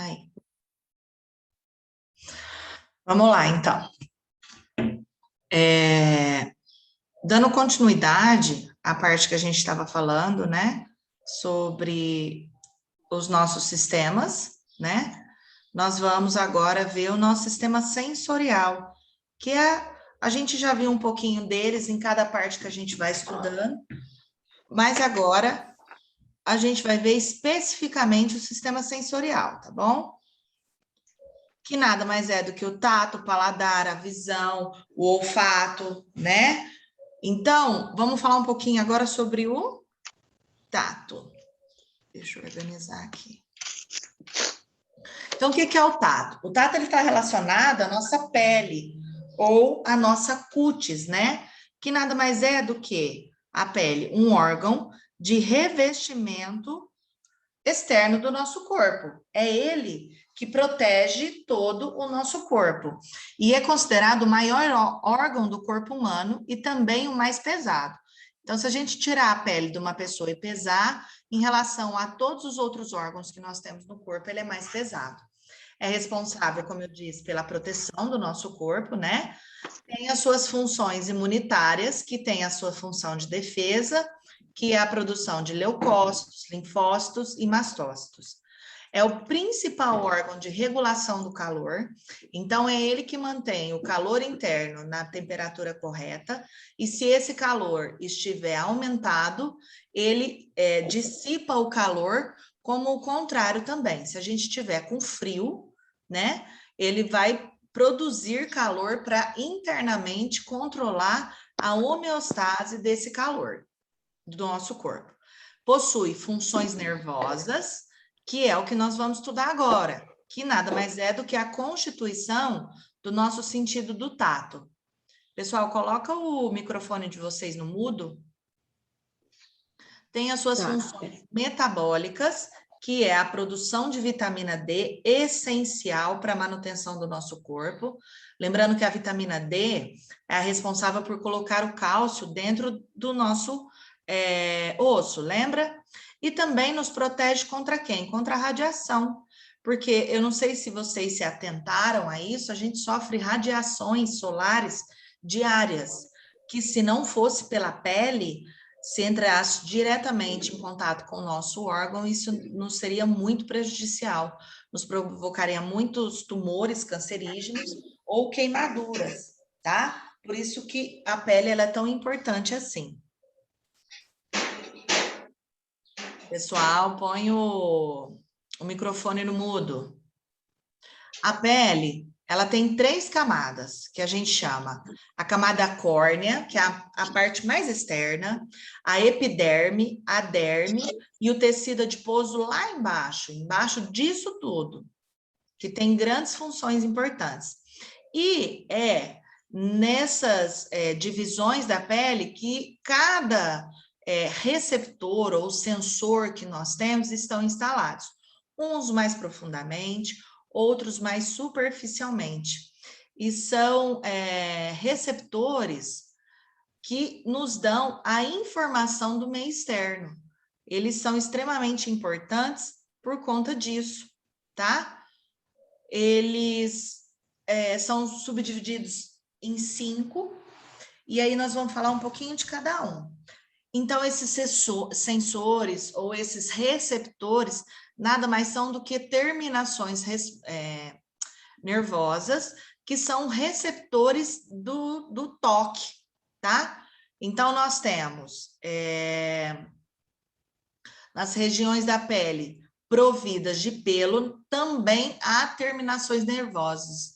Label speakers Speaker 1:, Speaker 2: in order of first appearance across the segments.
Speaker 1: Ai. Vamos lá, então. Dando continuidade à parte que a gente estava falando, né? Sobre os nossos sistemas, né? Nós vamos agora ver o nosso sistema sensorial, que a gente já viu um pouquinho deles em cada parte que a gente vai estudando, mas agora a gente vai ver especificamente o sistema sensorial, tá bom? Que nada mais é do que o tato, o paladar, a visão, o olfato, né? Então, vamos falar um pouquinho agora sobre o tato. Deixa eu organizar aqui. Então, o que é o tato? O tato está relacionado à nossa pele ou à nossa cutis, né? Que nada mais é do que a pele, um órgão de revestimento externo do nosso corpo. É ele que protege todo o nosso corpo. E é considerado o maior órgão do corpo humano e também o mais pesado. Então, se a gente tirar a pele de uma pessoa e pesar, em relação a todos os outros órgãos que nós temos no corpo, ele é mais pesado. É responsável, como eu disse, pela proteção do nosso corpo, né? Tem as suas funções imunitárias, que tem a sua função de defesa, que é a produção de leucócitos, linfócitos e mastócitos. É o principal órgão de regulação do calor, então é ele que mantém o calor interno na temperatura correta, e se esse calor estiver aumentado, ele dissipa o calor, como o contrário também. Se a gente estiver com frio, né, ele vai produzir calor para internamente controlar a homeostase desse calor do nosso corpo. Possui funções nervosas, que é o que nós vamos estudar agora, que nada mais é do que a constituição do nosso sentido do tato. Pessoal, coloca o microfone de vocês no mudo. Tem as suas funções metabólicas, que é a produção de vitamina D, essencial para a manutenção do nosso corpo. Lembrando que a vitamina D é a responsável por colocar o cálcio dentro do nosso osso, lembra? E também nos protege contra quem? Contra a radiação. Porque eu não sei se vocês se atentaram a isso, a gente sofre radiações solares diárias, que se não fosse pela pele, se entrasse diretamente em contato com o nosso órgão, isso nos seria muito prejudicial, nos provocaria muitos tumores cancerígenos ou queimaduras, tá? Por isso que a pele ela é tão importante assim. Pessoal, põe o microfone no mudo. A pele, ela tem 3 camadas, que a gente chama a camada córnea, que é a parte mais externa, a epiderme, a derme e o tecido adiposo lá embaixo disso tudo, que tem grandes funções importantes. E nessas divisões da pele que cada receptor ou sensor que nós temos estão instalados, uns mais profundamente, outros mais superficialmente. E são receptores que nos dão a informação do meio externo. Eles são extremamente importantes por conta disso, tá? Eles são subdivididos em 5, e aí nós vamos falar um pouquinho de cada um. Então, esses sensores ou esses receptores nada mais são do que terminações nervosas, que são receptores do toque, tá? Então, nós temos nas regiões da pele providas de pelo, também há terminações nervosas,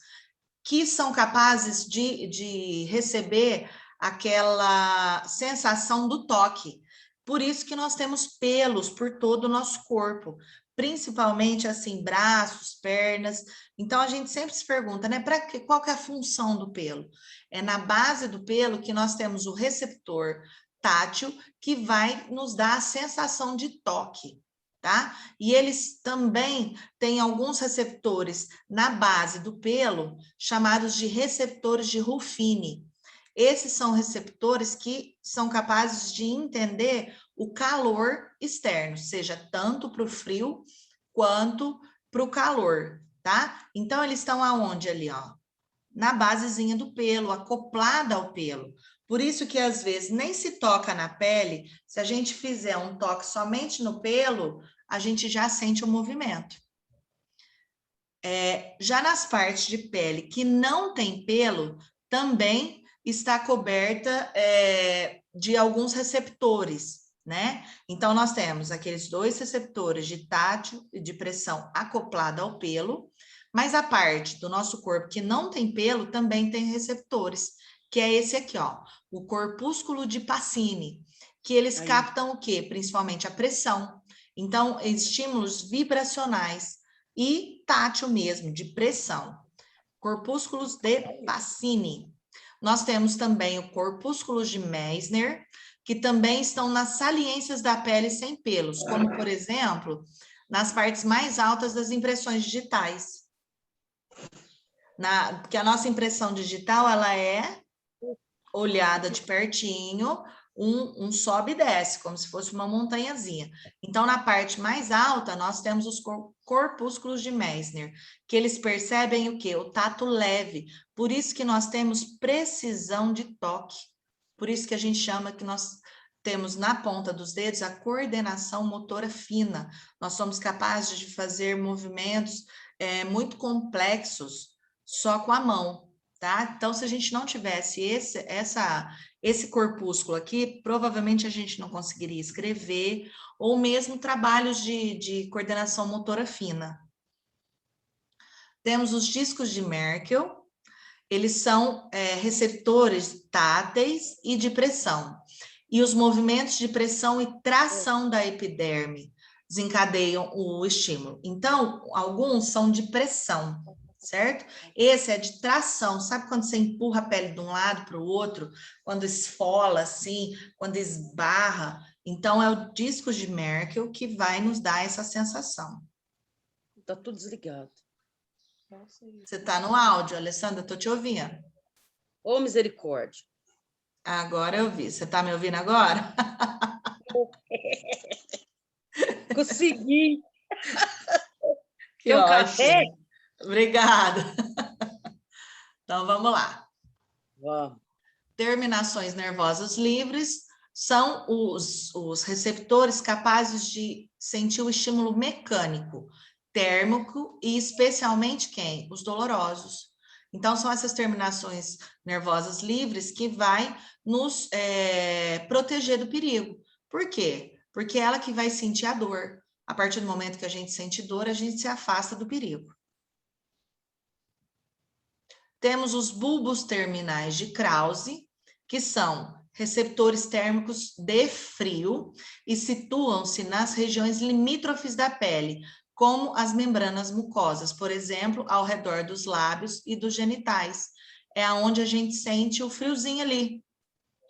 Speaker 1: que são capazes de receber aquela sensação do toque. Por isso que nós temos pelos por todo o nosso corpo, principalmente assim, braços, pernas. Então a gente sempre se pergunta, né, qual que é a função do pelo? É na base do pelo que nós temos o receptor tátil, que vai nos dar a sensação de toque. Tá? E eles também têm alguns receptores na base do pelo, chamados de receptores de Ruffini. Esses são receptores que são capazes de entender o calor externo, seja tanto para o frio quanto para o calor, tá? Então, eles estão aonde ali, ó? Na basezinha do pelo, acoplada ao pelo. Por isso que, às vezes, nem se toca na pele. Se a gente fizer um toque somente no pelo, a gente já sente o movimento. Já nas partes de pele que não tem pelo, também está coberta de alguns receptores, né? Então, nós temos aqueles 2 receptores de tátil e de pressão acoplada ao pelo, mas a parte do nosso corpo que não tem pelo também tem receptores, que é esse aqui, ó, o corpúsculo de Pacini, que eles captam o quê? Principalmente a pressão. Então, estímulos vibracionais e tátil mesmo, de pressão. Corpúsculos de Pacini. Nós temos também o corpúsculos de Meissner, que também estão nas saliências da pele sem pelos, como, por exemplo, nas partes mais altas das impressões digitais. Porque a nossa impressão digital, ela é olhada de pertinho, um sobe e desce, como se fosse uma montanhazinha. Então, na parte mais alta, nós temos os corpúsculos de Meissner, que eles percebem o quê? O tato leve. Por isso que nós temos precisão de toque. Por isso que a gente chama que nós temos na ponta dos dedos a coordenação motora fina. Nós somos capazes de fazer movimentos muito complexos só com a mão, tá? Então, se a gente não tivesse esse corpúsculo aqui, provavelmente a gente não conseguiria escrever, ou mesmo trabalhos de coordenação motora fina. Temos os discos de Merkel, eles são receptores táteis e de pressão. E os movimentos de pressão e tração da epiderme desencadeiam o estímulo. Então, alguns são de pressão, certo? Esse é de tração. Sabe quando você empurra a pele de um lado para o outro? Quando esfola assim, quando esbarra? Então, é o disco de Merkel que vai nos dar essa sensação.
Speaker 2: Tá tudo desligado.
Speaker 1: Você está no áudio, Alessandra? Estou te ouvindo.
Speaker 2: Ô, misericórdia.
Speaker 1: Agora eu vi. Você está me ouvindo agora?
Speaker 2: Consegui.
Speaker 1: Que
Speaker 2: Tem um
Speaker 1: ótimo.
Speaker 2: café?
Speaker 1: Obrigada. Então, vamos lá.
Speaker 2: Vamos.
Speaker 1: Terminações nervosas livres são os receptores capazes de sentir o estímulo mecânico, térmico e especialmente quem? Os dolorosos. Então, são essas terminações nervosas livres que vai nos proteger do perigo. Por quê? Porque é ela que vai sentir a dor. A partir do momento que a gente sente dor, a gente se afasta do perigo. Temos os bulbos terminais de Krause, que são receptores térmicos de frio e situam-se nas regiões limítrofes da pele, como as membranas mucosas, por exemplo, ao redor dos lábios e dos genitais. É onde a gente sente o friozinho ali,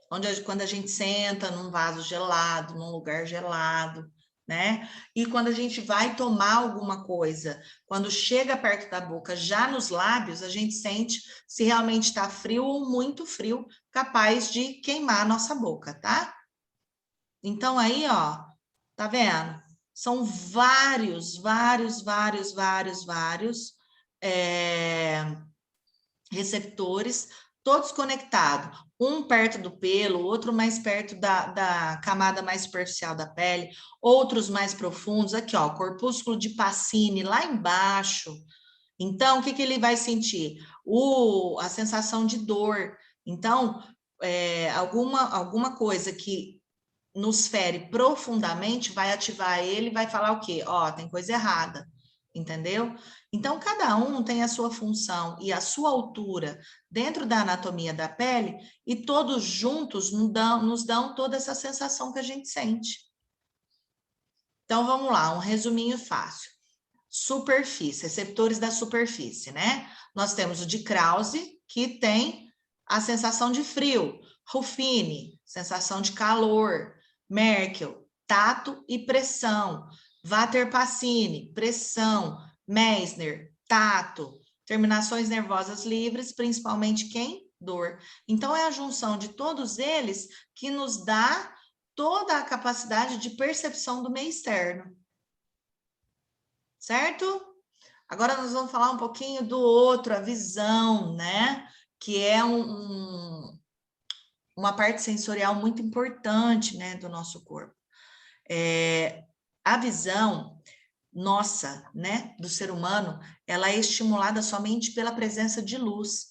Speaker 1: quando a gente senta num vaso gelado, num lugar gelado, né? E quando a gente vai tomar alguma coisa, quando chega perto da boca, já nos lábios, a gente sente se realmente está frio ou muito frio, capaz de queimar a nossa boca, tá? Então aí, ó, tá vendo? São vários receptores, todos conectados, um perto do pelo, outro mais perto da camada mais superficial da pele, outros mais profundos, aqui ó, corpúsculo de Pacini lá embaixo. Então, o que ele vai sentir? A sensação de dor. Então, alguma coisa que nos fere profundamente vai ativar ele e vai falar o quê? Ó, tem coisa errada. Entendeu? Então, cada um tem a sua função e a sua altura dentro da anatomia da pele e todos juntos nos dão toda essa sensação que a gente sente. Então, vamos lá, um resuminho fácil. Superfície, receptores da superfície, né? Nós temos o de Krause, que tem a sensação de frio. Ruffini, sensação de calor. Merkel, tato e pressão. Vater-Pacini, pressão. Meissner, tato. Terminações nervosas livres, principalmente quem? Dor. Então, é a junção de todos eles que nos dá toda a capacidade de percepção do meio externo. Certo? Agora nós vamos falar um pouquinho do outro, a visão, né? Que é uma parte sensorial muito importante, né, do nosso corpo. A visão nossa, né, do ser humano, ela é estimulada somente pela presença de luz.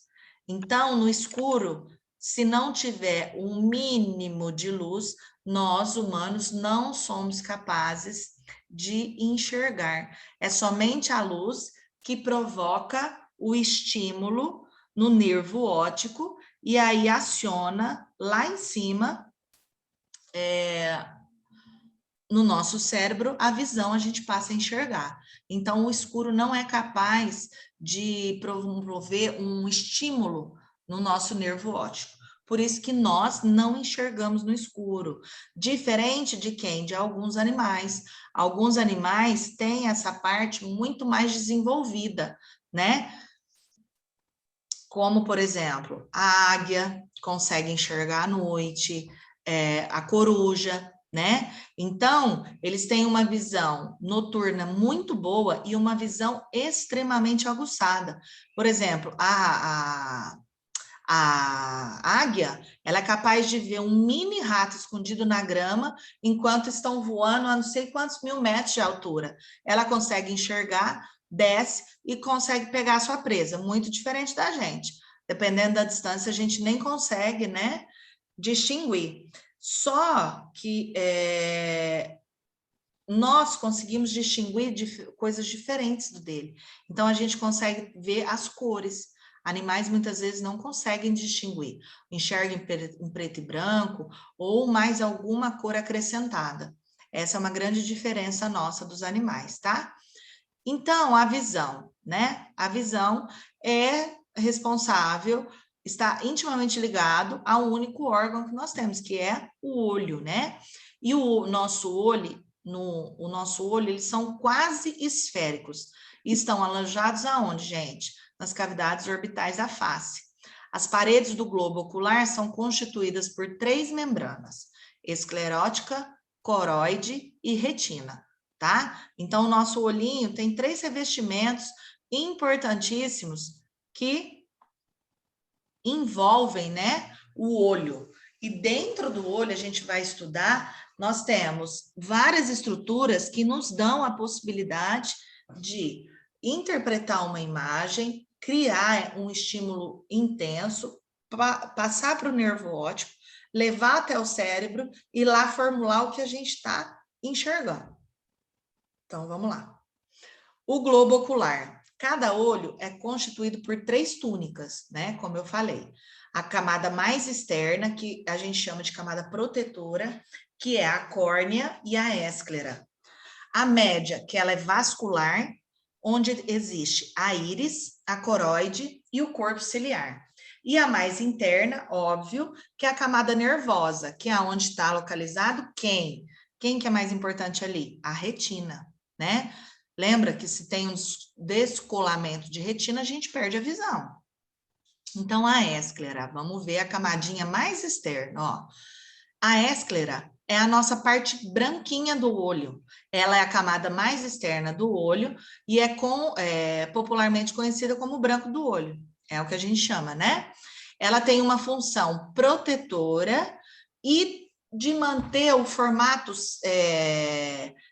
Speaker 1: Então, no escuro, se não tiver um mínimo de luz, nós, humanos, não somos capazes de enxergar. É somente a luz que provoca o estímulo no nervo óptico e aí aciona lá em cima, no nosso cérebro, a visão a gente passa a enxergar. Então, o escuro não é capaz de promover um estímulo no nosso nervo óptico. Por isso que nós não enxergamos no escuro. Diferente de quem? De alguns animais. Alguns animais têm essa parte muito mais desenvolvida, né? Como, por exemplo, a águia consegue enxergar à noite, a coruja, né? Então, eles têm uma visão noturna muito boa e uma visão extremamente aguçada. Por exemplo, a águia, ela é capaz de ver um mini rato escondido na grama enquanto estão voando a não sei quantos mil metros de altura. Ela consegue enxergar, desce e consegue pegar a sua presa, muito diferente da gente. Dependendo da distância, a gente nem consegue, né, distinguir. Só que nós conseguimos distinguir coisas diferentes do dele. Então, a gente consegue ver as cores. Animais, muitas vezes, não conseguem distinguir. Enxergam em preto e branco ou mais alguma cor acrescentada. Essa é uma grande diferença nossa dos animais, tá? Então, a visão, né? A visão é responsável, está intimamente ligado ao único órgão que nós temos, que é o olho, né? E o nosso olho, o nosso olho, eles são quase esféricos e estão alojados aonde, gente? Nas cavidades orbitais da face. As paredes do globo ocular são constituídas por 3 membranas: esclerótica, coroide e retina. Tá? Então, o nosso olhinho tem 3 revestimentos importantíssimos que envolvem, né, o olho. E dentro do olho, a gente vai estudar, nós temos várias estruturas que nos dão a possibilidade de interpretar uma imagem, criar um estímulo intenso, passar para o nervo óptico, levar até o cérebro e lá formular o que a gente está enxergando. Então, vamos lá. O globo ocular. Cada olho é constituído por 3 túnicas, né? Como eu falei. A camada mais externa, que a gente chama de camada protetora, que é a córnea e a esclera. A média, que ela é vascular, onde existe a íris, a coroide e o corpo ciliar. E a mais interna, óbvio, que é a camada nervosa, que é onde está localizado quem? Quem que é mais importante ali? A retina, né? Lembra que se tem um descolamento de retina, a gente perde a visão. Então, a esclera, vamos ver a camadinha mais externa, ó. A esclera é a nossa parte branquinha do olho. Ela é a camada mais externa do olho e é popularmente conhecida como branco do olho. É o que a gente chama, né? Ela tem uma função protetora e de manter o formato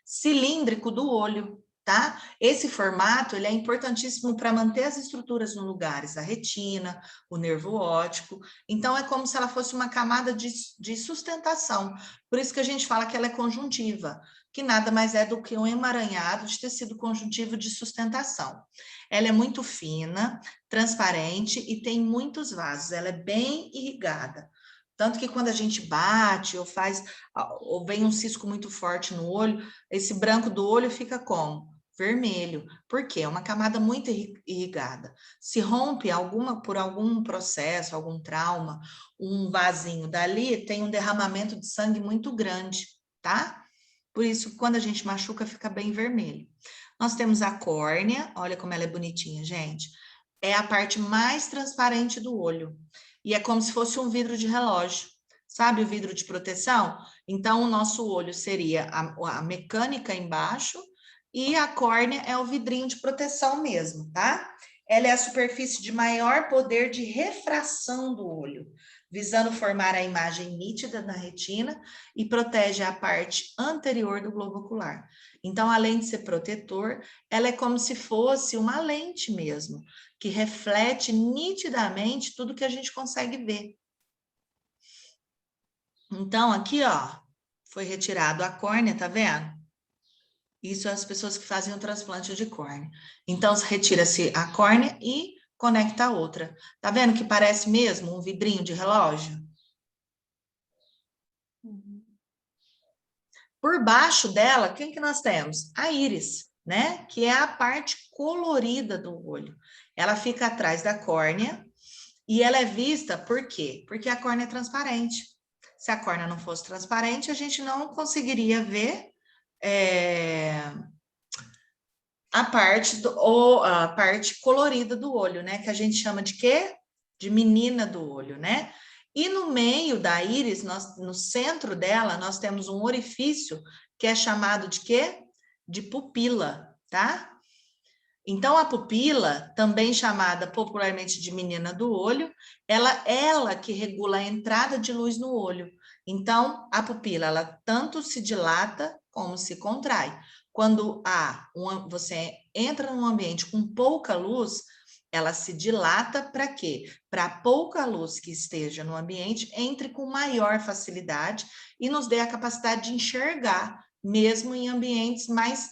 Speaker 1: cilíndrico do olho, tá? Esse formato, ele é importantíssimo para manter as estruturas no lugares, a retina, o nervo óptico. Então, é como se ela fosse uma camada de sustentação. Por isso que a gente fala que ela é conjuntiva, que nada mais é do que um emaranhado de tecido conjuntivo de sustentação. Ela é muito fina, transparente e tem muitos vasos. Ela é bem irrigada. Tanto que quando a gente bate ou vem um cisco muito forte no olho, esse branco do olho fica como? Vermelho. Por quê? É uma camada muito irrigada. Se rompe por algum processo, algum trauma, um vasinho dali, tem um derramamento de sangue muito grande, tá? Por isso, quando a gente machuca, fica bem vermelho. Nós temos a córnea, olha como ela é bonitinha, gente. É a parte mais transparente do olho. E é como se fosse um vidro de relógio. Sabe o vidro de proteção? Então, o nosso olho seria a mecânica embaixo e a córnea é o vidrinho de proteção mesmo, tá? Ela é a superfície de maior poder de refração do olho, visando formar a imagem nítida na retina e protege a parte anterior do globo ocular. Então, além de ser protetor, ela é como se fosse uma lente mesmo, que reflete nitidamente tudo que a gente consegue ver. Então, aqui, ó, foi retirado a córnea, tá vendo? Isso é as pessoas que fazem o transplante de córnea. Então, retira-se a córnea e conecta a outra. Tá vendo que parece mesmo um vidrinho de relógio? Por baixo dela, quem que nós temos? A íris, né? Que é a parte colorida do olho. Ela fica atrás da córnea e ela é vista por quê? Porque a córnea é transparente. Se a córnea não fosse transparente, a gente não conseguiria ver a parte colorida do olho, né? Que a gente chama de quê? De menina do olho, né? E no meio da íris, no centro dela, nós temos um orifício que é chamado de quê? De pupila, tá? Então, a pupila, também chamada popularmente de menina do olho, ela que regula a entrada de luz no olho. Então, a pupila, ela tanto se dilata como se contrai. Quando você entra num ambiente com pouca luz, ela se dilata para quê? Para pouca luz que esteja no ambiente entre com maior facilidade e nos dê a capacidade de enxergar, mesmo em ambientes mais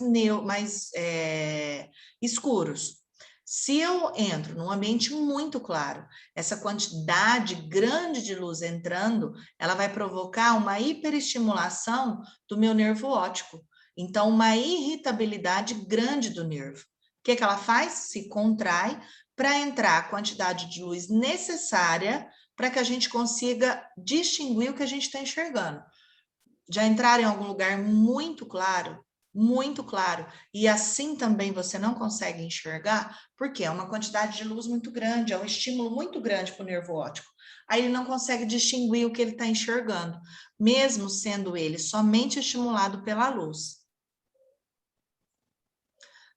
Speaker 1: escuros. Se eu entro num ambiente muito claro, essa quantidade grande de luz entrando, ela vai provocar uma hiperestimulação do meu nervo óptico. Então, uma irritabilidade grande do nervo. O que ela faz? Se contrai para entrar a quantidade de luz necessária para que a gente consiga distinguir o que a gente está enxergando. Já entrar em algum lugar muito claro, e assim também você não consegue enxergar, porque é uma quantidade de luz muito grande, é um estímulo muito grande para o nervo óptico. Aí ele não consegue distinguir o que ele está enxergando, mesmo sendo ele somente estimulado pela luz.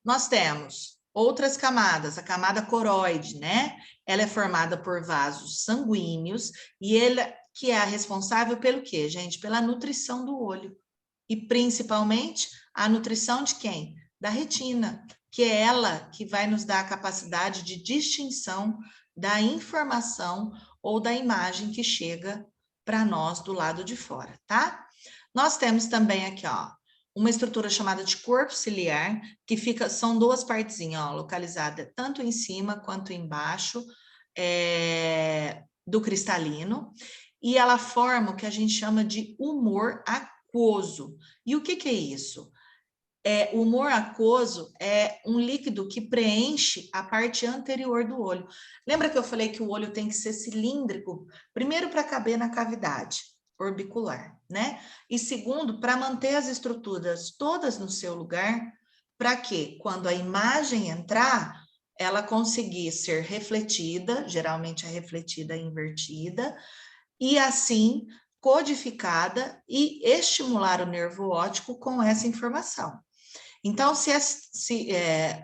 Speaker 1: Nós temos outras camadas, a camada coroide, né? Ela é formada por vasos sanguíneos e ela que é a responsável pelo quê, gente? Pela nutrição do olho. E principalmente a nutrição de quem? Da retina, que é ela que vai nos dar a capacidade de distinção da informação ou da imagem que chega para nós do lado de fora, tá? Nós temos também aqui, ó, uma estrutura chamada de corpo ciliar, que são duas partezinhas, ó, localizada tanto em cima quanto embaixo do cristalino, e ela forma o que a gente chama de humor aquoso. E o que é isso? O humor aquoso é um líquido que preenche a parte anterior do olho. Lembra que eu falei que o olho tem que ser cilíndrico? Primeiro, para caber na cavidade orbicular, né? E segundo, para manter as estruturas todas no seu lugar, para que quando a imagem entrar, ela conseguir ser refletida, geralmente é refletida invertida, e assim codificada e estimular o nervo óptico com essa informação. Então, se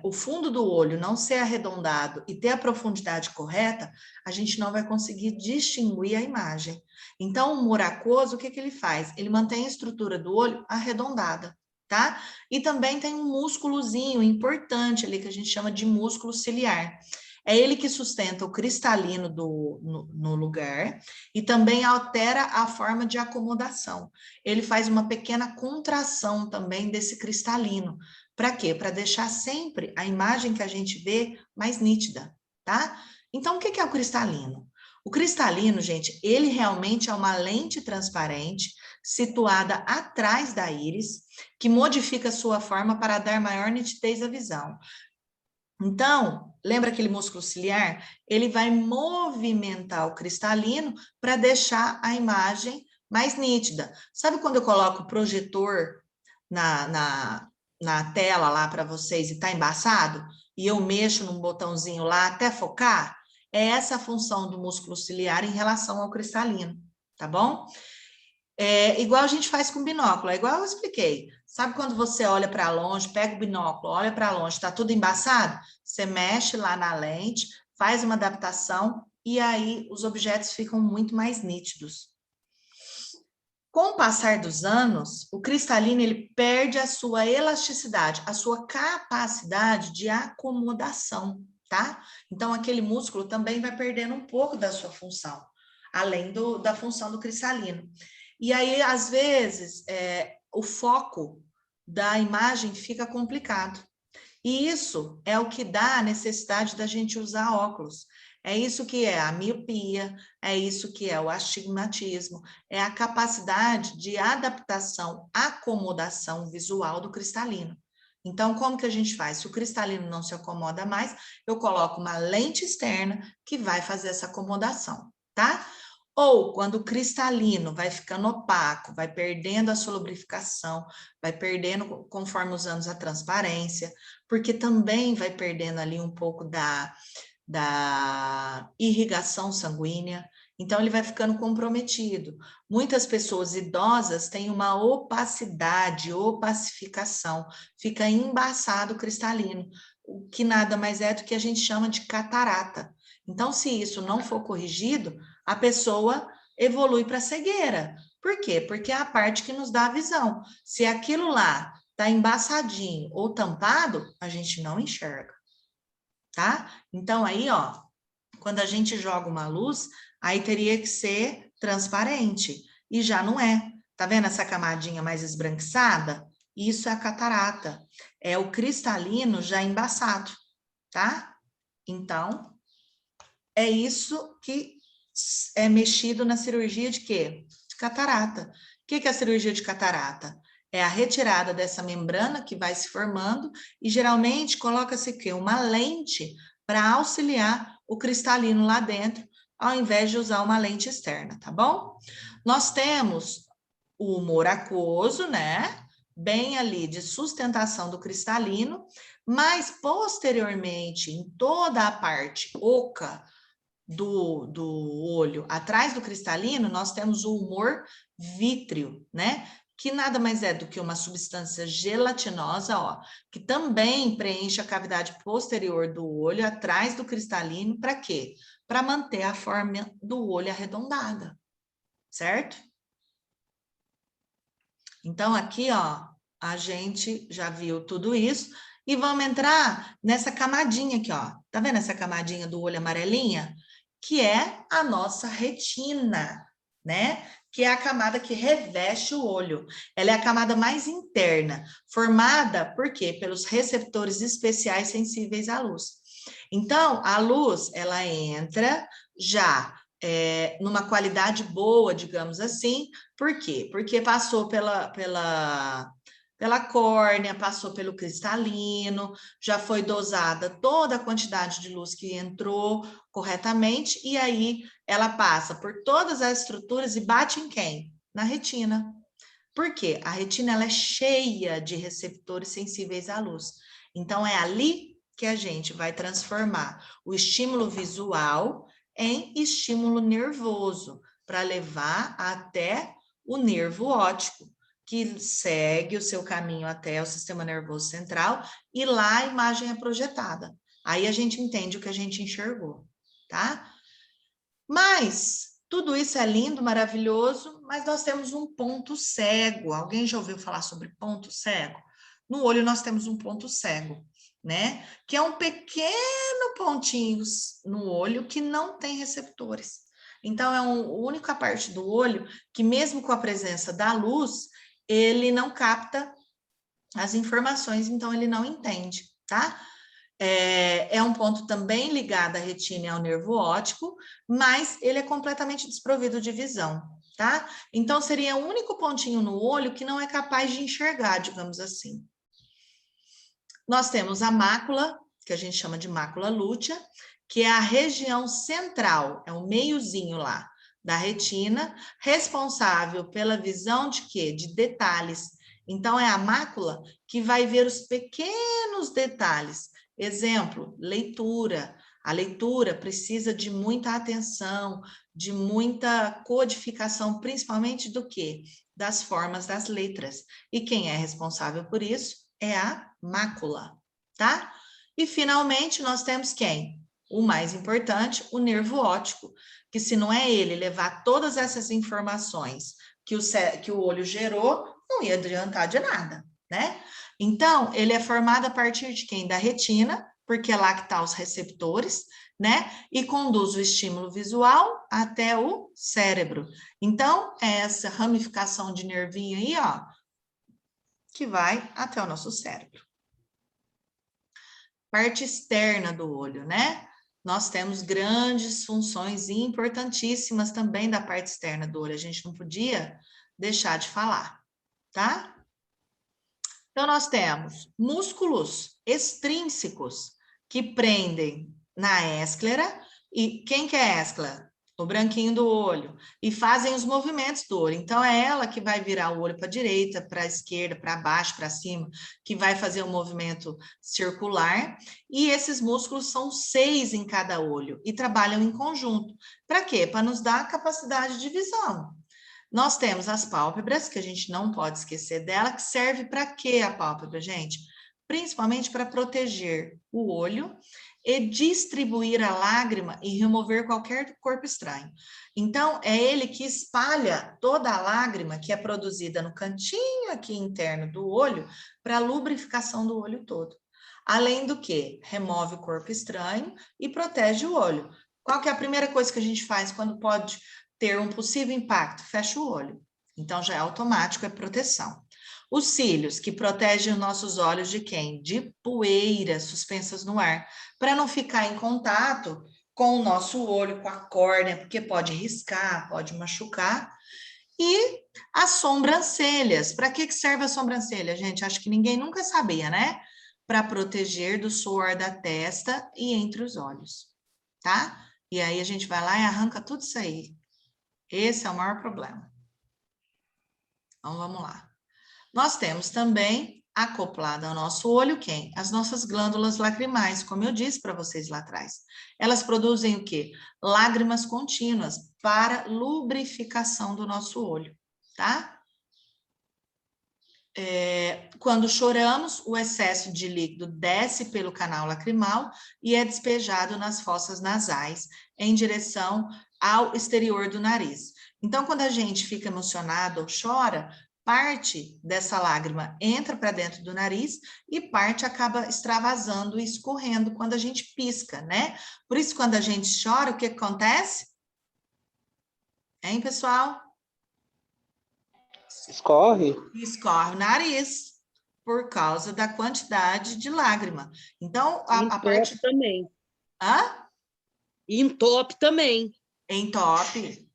Speaker 1: o fundo do olho não ser arredondado e ter a profundidade correta, a gente não vai conseguir distinguir a imagem. Então, o humor aquoso, o que ele faz? Ele mantém a estrutura do olho arredondada, tá? E também tem um músculozinho importante ali que a gente chama de músculo ciliar. É ele que sustenta o cristalino no lugar e também altera a forma de acomodação. Ele faz uma pequena contração também desse cristalino. Para quê? Para deixar sempre a imagem que a gente vê mais nítida, tá? Então, o que é o cristalino? O cristalino, gente, ele realmente é uma lente transparente situada atrás da íris, que modifica sua forma para dar maior nitidez à visão. Então, lembra aquele músculo ciliar? Ele vai movimentar o cristalino para deixar a imagem mais nítida. Sabe quando eu coloco o projetor na tela lá para vocês e está embaçado? E eu mexo num botãozinho lá até focar? É essa a função do músculo ciliar em relação ao cristalino, tá bom? Igual a gente faz com binóculo, é igual eu expliquei. Sabe quando você olha para longe, pega o binóculo, olha para longe, está tudo embaçado? Você mexe lá na lente, faz uma adaptação e aí os objetos ficam muito mais nítidos. Com o passar dos anos, o cristalino ele perde a sua elasticidade, a sua capacidade de acomodação, tá? Então, aquele músculo também vai perdendo um pouco da sua função, além da função do cristalino. E aí, às vezes, o foco da imagem fica complicado. E isso é o que dá a necessidade da gente usar óculos. É isso que é a miopia, é isso que é o astigmatismo, é a capacidade de adaptação, acomodação visual do cristalino. Então, como que a gente faz? Se o cristalino não se acomoda mais, eu coloco uma lente externa que vai fazer essa acomodação, tá? Ou quando o cristalino vai ficando opaco, vai perdendo a sua lubrificação, vai perdendo conforme os anos a transparência, porque também vai perdendo ali um pouco da irrigação sanguínea, então ele vai ficando comprometido. Muitas pessoas idosas têm uma opacidade, opacificação, fica embaçado o cristalino, o que nada mais é do que a gente chama de catarata. Então, se isso não for corrigido, a pessoa evolui para cegueira. Por quê? Porque é a parte que nos dá a visão. Se aquilo lá está embaçadinho ou tampado, a gente não enxerga, tá? Então, aí, ó, quando a gente joga uma luz, aí teria que ser transparente, e já não é. Tá vendo essa camadinha mais esbranquiçada? Isso é a catarata, é o cristalino já embaçado, tá? Então, é isso que é mexido na cirurgia de quê? De catarata. O que é a cirurgia de catarata? É a retirada dessa membrana que vai se formando e geralmente coloca-se o quê? Uma lente para auxiliar o cristalino lá dentro, ao invés de usar uma lente externa, tá bom? Nós temos o humor aquoso, né? Bem ali de sustentação do cristalino, mas posteriormente, em toda a parte oca do olho, atrás do cristalino, nós temos o humor vítreo, né? Que nada mais é do que uma substância gelatinosa, ó, que também preenche a cavidade posterior do olho, atrás do cristalino, para quê? Para manter a forma do olho arredondada, certo? Então, aqui, ó, a gente já viu tudo isso e vamos entrar nessa camadinha aqui, ó. Tá vendo essa camadinha do olho amarelinha? Que é a nossa retina, né? Que é a camada que reveste o olho. Ela é a camada mais interna, formada, por quê? Pelos receptores especiais sensíveis à luz. Então, a luz, ela entra já numa qualidade boa, digamos assim. Por quê? Porque passou pela córnea, passou pelo cristalino, já foi dosada toda a quantidade de luz que entrou corretamente, e aí ela passa por todas as estruturas e bate em quem? Na retina. Por quê? A retina ela é cheia de receptores sensíveis à luz. Então, é ali que a gente vai transformar o estímulo visual em estímulo nervoso, para levar até o nervo óptico, que segue o seu caminho até o sistema nervoso central, e lá a imagem é projetada. Aí a gente entende o que a gente enxergou, tá? Mas tudo isso é lindo, maravilhoso, mas nós temos um ponto cego. Alguém já ouviu falar sobre ponto cego? No olho nós temos um ponto cego, né? Que é um pequeno pontinho no olho que não tem receptores. Então, é a única parte do olho que, mesmo com a presença da luz, ele não capta as informações, então ele não entende, tá? É um ponto também ligado à retina e ao nervo óptico, mas ele é completamente desprovido de visão, tá? Então, seria o único pontinho no olho que não é capaz de enxergar, digamos assim. Nós temos a mácula, que a gente chama de mácula lútea, que é a região central, é o meiozinho lá da retina, responsável pela visão de quê? De detalhes. Então, é a mácula que vai ver os pequenos detalhes. Exemplo, leitura. A leitura precisa de muita atenção, de muita codificação, principalmente do quê? das formas das letras. E quem é responsável por isso é a mácula, tá? E, finalmente, nós temos quem? O mais importante, o nervo óptico, que se não é ele levar todas essas informações que o olho gerou, não ia adiantar de nada, né? Então, ele é formado a partir de quem? Da retina, porque é lá que estão os receptores, né? E conduz o estímulo visual até o cérebro. Então, é essa ramificação de nervinho aí, ó, que vai até o nosso cérebro. Parte externa do olho, né? Nós temos grandes funções importantíssimas também da parte externa do olho. A gente não podia deixar de falar, tá? Então, nós temos músculos extrínsecos que prendem na esclera. E quem que é a esclera? O branquinho do olho. E fazem os movimentos do olho. Então, é ela que vai virar o olho para a direita, para a esquerda, para baixo, para cima, que vai fazer o movimento circular. E esses músculos são 6 em cada olho e trabalham em conjunto. Para quê? Para nos dar a capacidade de visão. Nós temos as pálpebras, que a gente não pode esquecer dela, que serve para quê a pálpebra, gente? Principalmente para proteger o olho e distribuir a lágrima e remover qualquer corpo estranho. Então, é ele que espalha toda a lágrima que é produzida no cantinho aqui interno do olho para a lubrificação do olho todo. Além do que, remove o corpo estranho e protege o olho. Qual que é a primeira coisa que a gente faz quando pode ter um possível impacto? Fecha o olho. Então, já é automático, é proteção. Os cílios, que protegem os nossos olhos de quem? De poeiras suspensas no ar, para não ficar em contato com o nosso olho, com a córnea, porque pode riscar, pode machucar. E as sobrancelhas. Para que serve a sobrancelha, gente? Acho que ninguém nunca sabia, né? Para proteger do suor da testa e entre os olhos, tá? E aí a gente vai lá e arranca tudo isso aí. Esse é o maior problema. Então, vamos lá. Nós temos também, acoplada ao nosso olho, quem? As nossas glândulas lacrimais, como eu disse para vocês lá atrás. Elas produzem o quê? Lágrimas contínuas para lubrificação do nosso olho, tá? Quando choramos, o excesso de líquido desce pelo canal lacrimal e é despejado nas fossas nasais em direção ao exterior do nariz. Então, quando a gente fica emocionado ou chora, parte dessa lágrima entra para dentro do nariz e parte acaba extravasando e escorrendo quando a gente pisca, né? Por isso, quando a gente chora, o que acontece? Hein, pessoal?
Speaker 3: Escorre?
Speaker 1: Escorre o nariz por causa da quantidade de lágrima. Então, a parte...
Speaker 2: também.
Speaker 1: Hã?
Speaker 2: E entope também.
Speaker 1: Entope.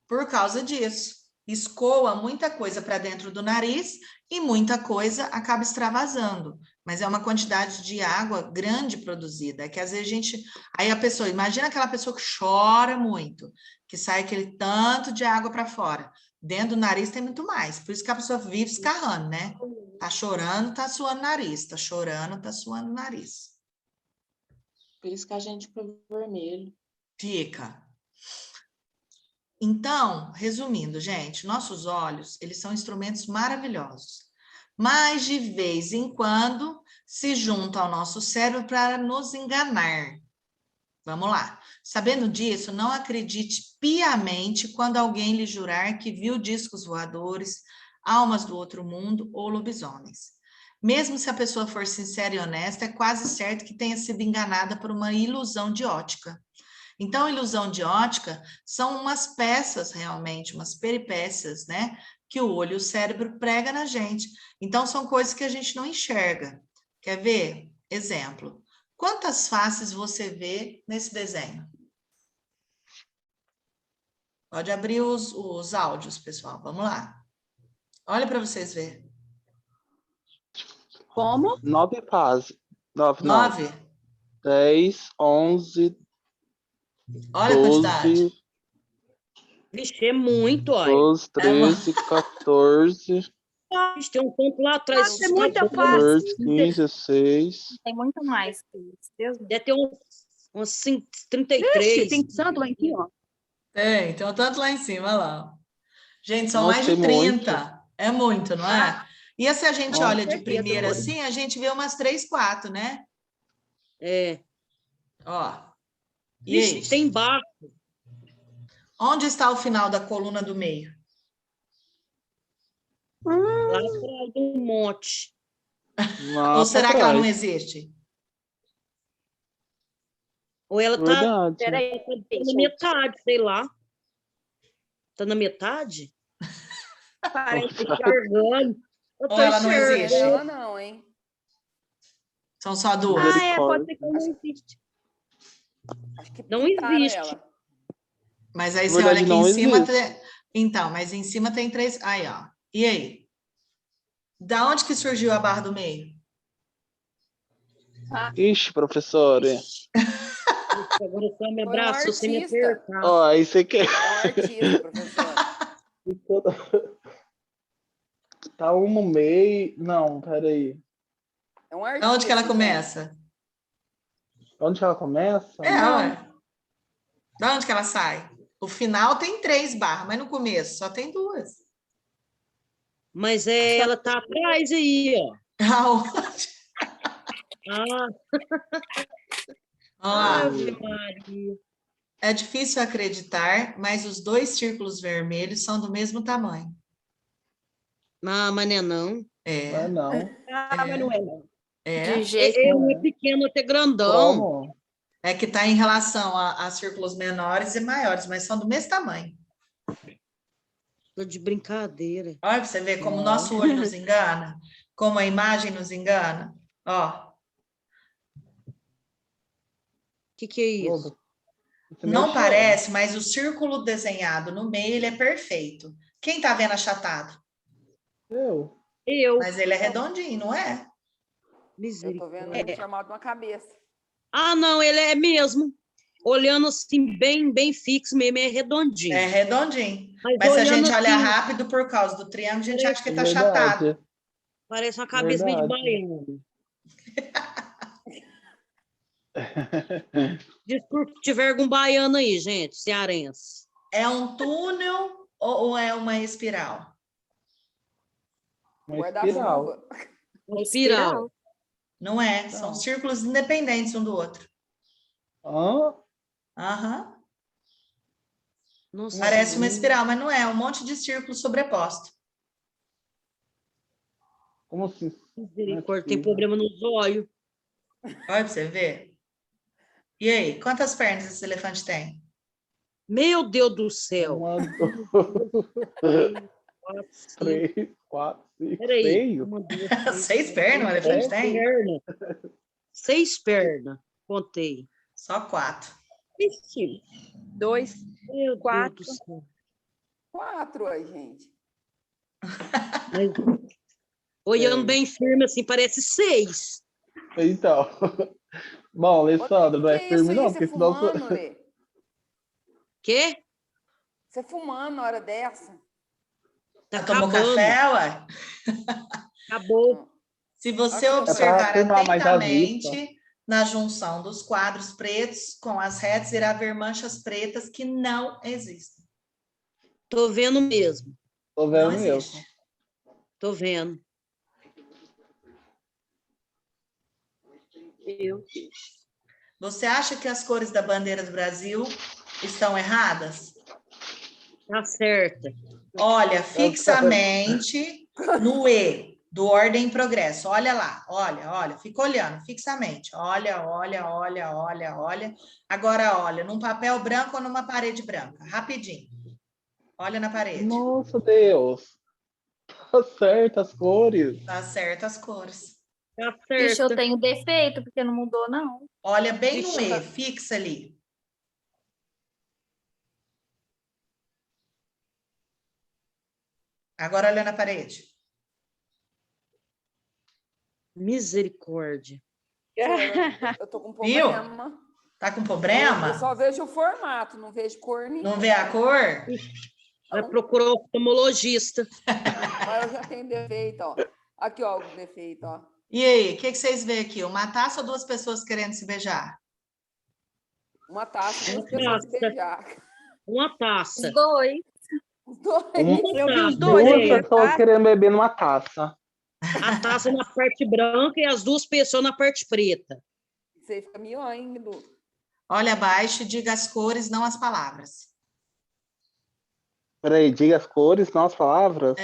Speaker 1: Por causa disso. Escoa muita coisa para dentro do nariz e muita coisa acaba extravasando. Mas é uma quantidade de água grande produzida. É que às vezes a gente... Aí a pessoa... Imagina aquela pessoa que chora muito, que sai aquele tanto de água para fora. Dentro do nariz tem muito mais. Por isso que a pessoa vive escarrando, né? Tá chorando, tá suando o nariz. Tá chorando, tá suando o nariz.
Speaker 4: Por isso que a gente fica vermelho.
Speaker 1: Fica. Então, resumindo, gente, nossos olhos, eles são instrumentos maravilhosos. Mas, de vez em quando, se juntam ao nosso cérebro para nos enganar. Vamos lá. Sabendo disso, não acredite piamente quando alguém lhe jurar que viu discos voadores, almas do outro mundo ou lobisomens. Mesmo se a pessoa for sincera e honesta, é quase certo que tenha sido enganada por uma ilusão de ótica. Então, ilusão de ótica são umas peças, realmente, umas peripécias, né? Que o olho e o cérebro prega na gente. Então, são coisas que a gente não enxerga. Quer ver? Exemplo. Quantas faces você vê nesse desenho? Pode abrir os áudios, pessoal. Vamos lá. Olha para vocês verem.
Speaker 4: Como?
Speaker 3: 9 fases. 9,
Speaker 1: 9?
Speaker 3: 10, 11,
Speaker 1: Olha a quantidade.
Speaker 3: 12,
Speaker 2: Vixe, é muito, olha.
Speaker 3: 12, 13, 14,
Speaker 2: Vixe, tem um ponto lá atrás.
Speaker 5: Nossa, é muita
Speaker 2: tá
Speaker 5: fase.
Speaker 3: 14, 15, 16.
Speaker 5: Tem muito mais que isso. Deus me
Speaker 2: Deve ter uns 33.
Speaker 5: Ixi, tem tanto lá aqui, ó.
Speaker 1: Tem um tanto lá em cima, olha lá. Gente, são
Speaker 3: Nossa,
Speaker 1: mais de
Speaker 3: tem muito.
Speaker 1: 30. É muito, não é? E se a gente
Speaker 3: Nossa.
Speaker 1: olha de
Speaker 2: certeza,
Speaker 1: primeira
Speaker 2: amor.
Speaker 1: assim, a gente vê umas 3, 4, né?
Speaker 2: É.
Speaker 1: Ó. E aí?
Speaker 2: Vixe, tem embaixo.
Speaker 1: Onde está o final da coluna do meio?
Speaker 2: Lá atrás do monte.
Speaker 3: Lá
Speaker 1: Ou será
Speaker 3: pra
Speaker 1: que ela não
Speaker 3: trás.
Speaker 1: existe?
Speaker 2: Ou ela tá
Speaker 3: Verdade.
Speaker 5: Peraí,
Speaker 2: na
Speaker 5: gente.
Speaker 2: metade, sei lá. Tá na metade?
Speaker 5: Parece
Speaker 2: Tô enxergando. Eu
Speaker 1: Ou
Speaker 2: tô
Speaker 1: ela não
Speaker 4: Não é
Speaker 1: existe?
Speaker 4: ela não, hein?
Speaker 1: São só duas.
Speaker 5: Ah, é, pode
Speaker 3: Misericórdia.
Speaker 5: ser que ela não existe.
Speaker 4: Acho que
Speaker 2: Não
Speaker 4: pintaram
Speaker 2: existe.
Speaker 4: ela.
Speaker 1: Mas aí
Speaker 3: Na
Speaker 1: você olha
Speaker 3: verdade,
Speaker 1: aqui
Speaker 3: não
Speaker 1: em cima.
Speaker 3: existe.
Speaker 1: Então, mas em cima tem 3. Aí, ó. E aí? Da onde que surgiu a barra do meio?
Speaker 3: Ixi, professora.
Speaker 2: Ixi. Agora só me
Speaker 4: Foi um
Speaker 2: abraçou sem me
Speaker 4: artista.
Speaker 2: apertar.
Speaker 3: Ó, aí você quer.
Speaker 4: É um artista, professor.
Speaker 3: Tá um no meio. Não, peraí.
Speaker 4: É um
Speaker 1: Da
Speaker 4: artista.
Speaker 1: onde que ela
Speaker 4: gente.
Speaker 1: começa?
Speaker 3: Onde ela começa?
Speaker 1: É,
Speaker 3: Não.
Speaker 1: ué. Da onde que ela sai? O final tem 3 barras, mas no começo só tem 2.
Speaker 2: Mas ela tá atrás aí, ó.
Speaker 1: Aonde?
Speaker 2: Ah,
Speaker 1: Ó lá.
Speaker 2: Ave Maria.
Speaker 1: É difícil acreditar, mas os 2 círculos vermelhos são do mesmo tamanho.
Speaker 2: Ah, mas não é não.
Speaker 3: Não
Speaker 1: É,
Speaker 3: é não.
Speaker 2: Ah, mas não é não.
Speaker 1: é.
Speaker 5: De jeito
Speaker 2: Um é pequeno, outro é grandão.
Speaker 3: Como?
Speaker 1: É que está em relação a círculos menores e maiores, mas são do mesmo tamanho.
Speaker 2: Tô de brincadeira.
Speaker 1: Olha para você ver como o
Speaker 3: Não.
Speaker 1: nosso olho nos engana, como a imagem nos engana. Ó,
Speaker 2: O que é isso?
Speaker 3: Você
Speaker 1: não
Speaker 3: mexeu.
Speaker 1: parece, mas o círculo desenhado no meio, ele é perfeito. Quem está vendo achatado?
Speaker 3: Eu.
Speaker 1: Mas ele é redondinho, não é?
Speaker 4: Eu tô vendo
Speaker 2: Misericórdia.
Speaker 4: ele formado uma cabeça.
Speaker 2: Ah, não, ele é mesmo. Olhando assim, bem fixo mesmo, é redondinho.
Speaker 1: É redondinho.
Speaker 2: Mas
Speaker 1: Mas se a
Speaker 2: olhando
Speaker 1: gente olhar
Speaker 2: assim,
Speaker 1: rápido por causa do triângulo, a gente acha que
Speaker 3: É
Speaker 1: está achatado.
Speaker 3: verdade.
Speaker 2: parece uma cabeça meio de
Speaker 3: Verdade.
Speaker 2: baiano. Desculpa se tiver algum baiano aí, gente, cearense.
Speaker 1: É um túnel ou é uma espiral?
Speaker 3: Uma espiral.
Speaker 4: Guarda-chuva.
Speaker 2: Uma espiral.
Speaker 1: Não é, são
Speaker 3: Não.
Speaker 1: círculos independentes um do outro.
Speaker 3: Hã?
Speaker 1: Aham.
Speaker 2: Nossa,
Speaker 1: Parece uma
Speaker 2: Senhora.
Speaker 1: espiral, mas não é, é um monte de círculos sobrepostos.
Speaker 3: Como assim?
Speaker 2: Misericórdia, tem
Speaker 3: possível.
Speaker 2: problema nos olhos.
Speaker 1: Olha para você ver. E aí, quantas pernas esse elefante tem?
Speaker 2: Meu Deus do céu.
Speaker 3: Uma,
Speaker 2: Quatro, cinco.
Speaker 3: 3, 4, 5,
Speaker 2: Peraí.
Speaker 3: 6.
Speaker 2: Uma, duas, três,
Speaker 1: 6 pernas o elefante tem?
Speaker 2: pernas. 6 pernas. Contei.
Speaker 1: Só 4.
Speaker 2: Ixi,
Speaker 5: 2,
Speaker 2: meu
Speaker 5: 4.
Speaker 2: Deus do céu.
Speaker 4: 4 aí, gente.
Speaker 2: Mas, olhando bem firme assim, parece 6.
Speaker 3: Então. Bom, Alessandra, não é
Speaker 4: Que
Speaker 3: firme
Speaker 4: isso
Speaker 3: não,
Speaker 4: aí?
Speaker 3: porque
Speaker 4: Você
Speaker 3: senão...
Speaker 4: fumando, Lê?
Speaker 2: Quê?
Speaker 4: Você fumando na hora dessa?
Speaker 2: Tá
Speaker 1: Tomou
Speaker 2: acabando.
Speaker 1: café, ué?
Speaker 2: Acabou.
Speaker 1: Se você
Speaker 4: Acho que eu
Speaker 1: observar
Speaker 3: É pra firmar mais a
Speaker 1: atentamente na junção dos quadros pretos com as retas, irá ver manchas pretas que não existem.
Speaker 2: Tô vendo mesmo.
Speaker 3: Tô
Speaker 1: Não
Speaker 3: vendo mesmo.
Speaker 1: existe.
Speaker 2: Tô vendo.
Speaker 1: Você acha que as cores da bandeira do Brasil estão erradas?
Speaker 2: Tá certa.
Speaker 1: Olha fixamente no E, do ordem e progresso. Olha lá, olha, fica olhando fixamente. Olha. Agora olha, num papel branco ou numa parede branca, rapidinho. Olha na parede.
Speaker 3: Nossa, Deus. Tá certo as cores.
Speaker 1: Tá certo as cores.
Speaker 2: Tá
Speaker 5: Ixi, eu
Speaker 2: certa.
Speaker 5: tenho defeito, porque não mudou, não.
Speaker 1: Olha bem no
Speaker 2: Ixi,
Speaker 1: E, fixa ali. Agora olha na parede.
Speaker 2: Misericórdia.
Speaker 4: Eu tô com
Speaker 1: Viu?
Speaker 4: problema.
Speaker 1: Tá com
Speaker 4: Eu
Speaker 1: problema?
Speaker 4: só vejo o formato, não vejo cor nenhuma.
Speaker 1: Não vê a cor?
Speaker 2: Vai procurar o oftalmologista.
Speaker 4: Mas eu já tenho defeito, ó. Aqui, ó, o defeito, ó.
Speaker 1: E aí, o que vocês veem aqui? Uma taça ou 2 pessoas querendo se beijar?
Speaker 4: Uma taça, duas
Speaker 2: Uma
Speaker 4: pessoas
Speaker 2: taça.
Speaker 4: beijar.
Speaker 2: Uma taça.
Speaker 5: Os dois.
Speaker 6: Os dois.
Speaker 5: Eu vi os
Speaker 2: Duas
Speaker 5: dois.
Speaker 3: Duas
Speaker 5: aí,
Speaker 3: pessoas
Speaker 5: tá?
Speaker 3: querendo beber numa taça.
Speaker 2: A taça na parte branca e as duas pessoas na parte preta.
Speaker 6: Você fica melhor, hein, Edu?
Speaker 1: Olha abaixo e diga as cores, não as palavras.
Speaker 3: Peraí, diga as cores, não as palavras.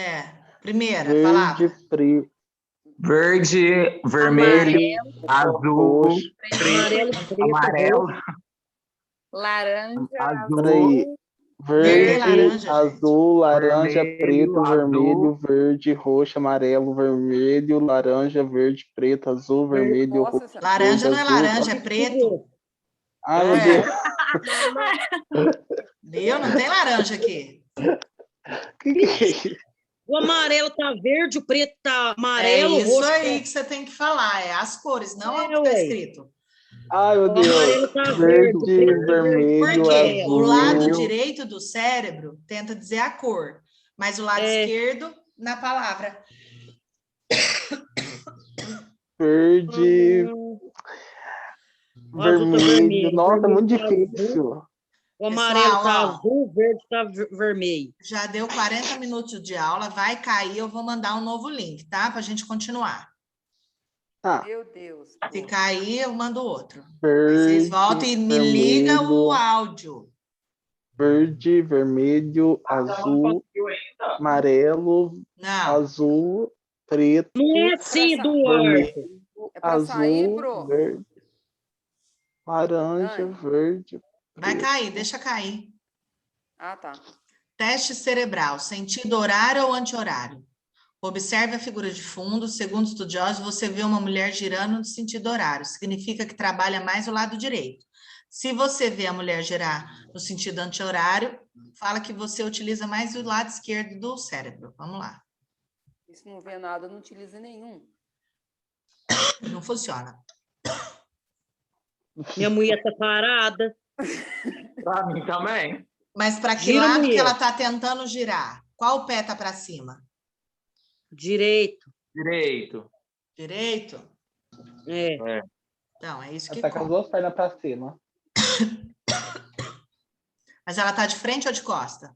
Speaker 1: Primeira
Speaker 3: Verde,
Speaker 1: palavra.
Speaker 3: preto,
Speaker 7: Verde, vermelho, azul,
Speaker 3: roxo.
Speaker 2: Amarelo, preto,
Speaker 7: amarelo,
Speaker 2: roxo.
Speaker 5: Laranja,
Speaker 7: azul,
Speaker 3: Peraí.
Speaker 1: Verde,
Speaker 3: Verde,
Speaker 1: laranja,
Speaker 3: azul, laranja,
Speaker 7: vermelho,
Speaker 3: preto,
Speaker 7: azul.
Speaker 3: vermelho, verde, roxo, amarelo, vermelho, laranja, verde, preto, azul, vermelho,
Speaker 6: Nossa
Speaker 3: roxo,
Speaker 6: Senhora.
Speaker 1: Laranja
Speaker 3: verde,
Speaker 1: não é
Speaker 3: azul.
Speaker 1: laranja, é preto.
Speaker 3: Ai, meu
Speaker 1: É.
Speaker 3: Deus.
Speaker 1: Viu? Não tem laranja aqui.
Speaker 3: Que é isso?
Speaker 2: O amarelo tá verde, o preto tá
Speaker 1: É
Speaker 2: amarelo, o
Speaker 1: isso
Speaker 2: roxo
Speaker 1: aí que você tem que falar, é as cores, não é o que está
Speaker 2: ué.
Speaker 1: escrito.
Speaker 3: Ai, meu
Speaker 2: O amarelo
Speaker 3: Deus.
Speaker 2: tá verde, o
Speaker 3: Verde,
Speaker 2: preto tá
Speaker 3: vermelho,
Speaker 1: Porque o
Speaker 3: azul.
Speaker 1: lado direito do cérebro tenta dizer a cor, mas o lado
Speaker 2: É.
Speaker 1: esquerdo na palavra.
Speaker 3: Verde,
Speaker 2: O azul tá
Speaker 3: vermelho.
Speaker 2: vermelho,
Speaker 3: Nossa, é
Speaker 2: vermelho
Speaker 3: muito
Speaker 2: tá azul,
Speaker 3: difícil.
Speaker 2: o amarelo
Speaker 1: Pessoal,
Speaker 2: tá
Speaker 1: ó.
Speaker 2: azul, o verde tá vermelho.
Speaker 1: Já deu 40 minutos de aula, vai cair, eu vou mandar um novo link, tá? Para a gente continuar.
Speaker 3: Tá.
Speaker 6: Meu Deus.
Speaker 1: Se cair, eu mando outro. Aí
Speaker 3: Verde,
Speaker 1: vocês voltam e me liga o áudio.
Speaker 3: verde, vermelho, azul, amarelo,
Speaker 1: Não,
Speaker 3: azul, preto,
Speaker 2: Não é assim,
Speaker 6: Essa-
Speaker 2: Eduardo.
Speaker 6: É pra sair,
Speaker 3: azul,
Speaker 6: Bro?
Speaker 3: verde, laranja,
Speaker 6: Dani.
Speaker 3: verde.
Speaker 1: vai
Speaker 3: preto.
Speaker 1: cair, deixa cair.
Speaker 6: Ah, tá.
Speaker 1: Teste cerebral, sentido horário ou anti-horário? Observe a figura de fundo. Segundo estudiosos, você vê uma mulher girando no sentido horário. Significa que trabalha mais o lado direito. Se você vê a mulher girar no sentido anti-horário, fala que você utiliza mais o lado esquerdo do cérebro. Vamos lá.
Speaker 6: E se não vê nada, não utiliza nenhum.
Speaker 1: Não funciona.
Speaker 2: Minha mulher tá parada.
Speaker 7: Pra mim também.
Speaker 1: Mas para que
Speaker 2: Gira,
Speaker 1: lado que
Speaker 2: mulher.
Speaker 1: ela está tentando girar? Qual pé está para cima?
Speaker 2: Direito.
Speaker 7: Direito.
Speaker 1: Direito?
Speaker 2: É.
Speaker 1: Então, é isso que
Speaker 3: Ela tá com as
Speaker 1: conta.
Speaker 3: duas pernas pra cima.
Speaker 1: Mas ela está de frente ou de costa?